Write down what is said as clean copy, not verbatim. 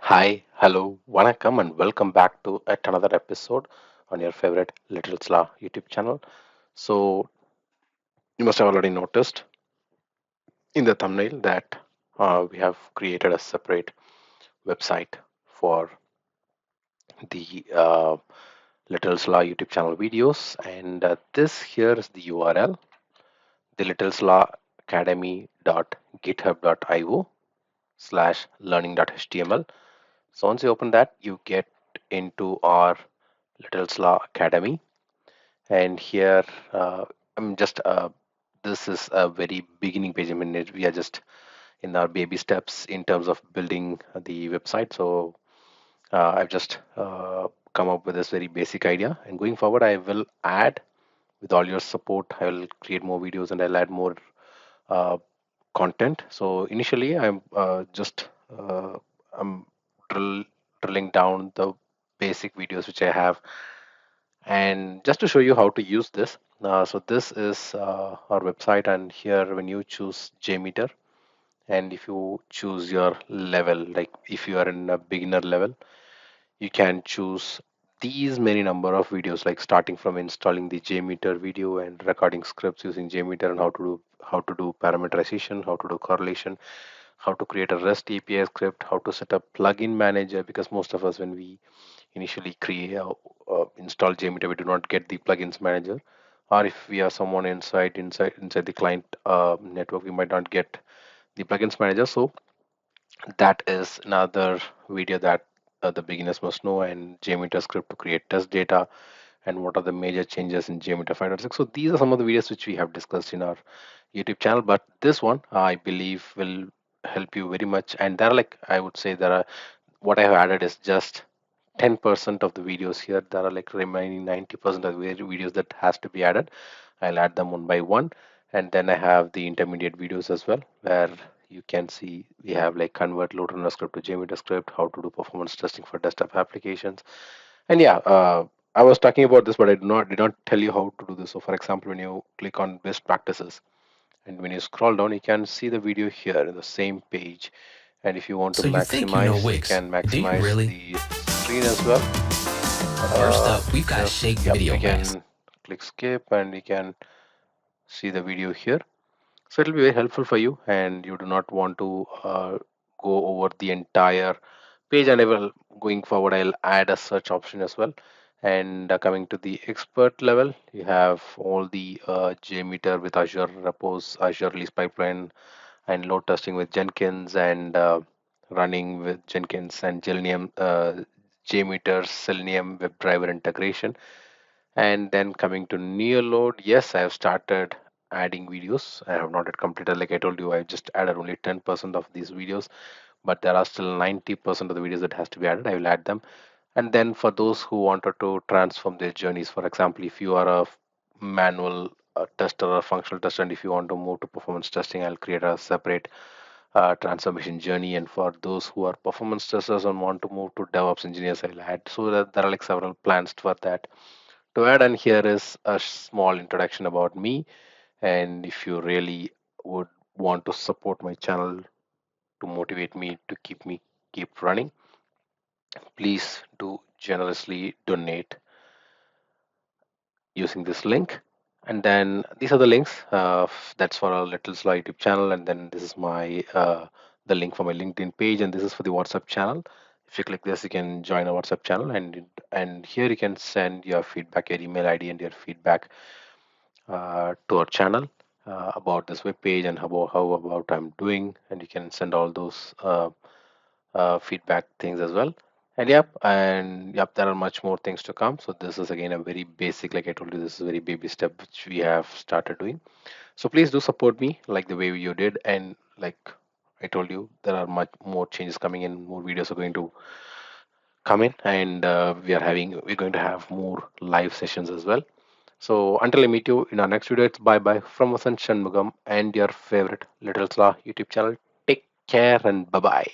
Hi, hello, vanakkam, and welcome back to yet another episode on your favorite Little Slaw YouTube channel. So, you must have already noticed in the thumbnail that we have created a separate website for the Little Slaw YouTube channel videos, and this here is the URL, the Little Slaw academy.github.io slash learning.html. So once you open that, you get into our Little Slaw Academy, and here I'm just this is a very beginning page. I mean, we are just in our baby steps in terms of building the website. So I've just come up with this very basic idea, and going forward, I will add with all your support. I will create more videos and I'll add more uh, content. So initially, just I'm drilling down the basic videos which I have, and just to show you how to use this. So this is our website, and here when you choose JMeter, and if you choose your level, like if you are in a beginner level, you can choose these many number of videos, like starting from installing the JMeter video and recording scripts using JMeter, and how to do parameterization, how to do correlation, how to create a REST API script, how to set up plugin manager, because most of us when we initially create install JMeter, we do not get the plugins manager, or if we are someone inside the client network, we might not get the plugins manager. So that is another video that the beginners must know, and JMeter script to create test data, and what are the major changes in JMeter 5.6. So these are some of the videos which we have discussed in our YouTube channel, but this one I believe will help you very much. And there are, like, I would say there are, what I have added is just 10% of the videos here. There are like remaining 90% of the videos that has to be added. I'll add them one by one. And then I have the intermediate videos as well, where you can see we have like convert load runner script to JMeter script, how to do performance testing for desktop applications. And yeah, I was talking about this, but I did not tell you how to do this. So for example, when you click on best practices, and when you scroll down, you can see the video here in the same page. And if you want to So you think you know maximize, you Wix. can Do you maximize really? the screen as well. First up, we've got Just, Shake yep, Video we Max. can click skip and we can see the video here. So it will be very helpful for you, and you do not want to go over the entire page. And I will, going forward, I'll add a search option as well. And coming to the expert level, you have all the JMeter with Azure repos, Azure release pipeline, and load testing with Jenkins, and running with Jenkins and JMeter, Selenium WebDriver integration. And then coming to Neoload, yes, I have started adding videos. I have not yet completed, like I told you, I just added only 10% of these videos, but there are still 90% of the videos that has to be added. I will add them. And then for those who wanted to transform their journeys, for example, if you are a manual tester or functional tester, and if you want to move to performance testing, I'll create a separate transformation journey. And for those who are performance testers and want to move to DevOps engineers, I'll add. So that there are like several plans for that to add. And here is a small introduction about me. And if you really would want to support my channel to motivate me to keep running, please do generously donate using this link. And then these are the links. That's for our Little Slaw YouTube channel, and then this is my the link for my LinkedIn page, and this is for the WhatsApp channel. If you click this, you can join our WhatsApp channel, and here you can send your feedback, your email ID, and your feedback to our channel about this web page, and how about I'm doing, and you can send all those feedback things as well. And yep, there are much more things to come. So this is again a very basic, like I told you, this is a very baby step which we have started doing. So please do support me like the way you did, and like I told you, there are much more changes coming in, more videos are going to come in, and we're going to have more live sessions as well. So until I meet you in our next video, it's bye bye from Vasan Shanmugam and your favorite Little Slaw YouTube channel. Take care and bye bye.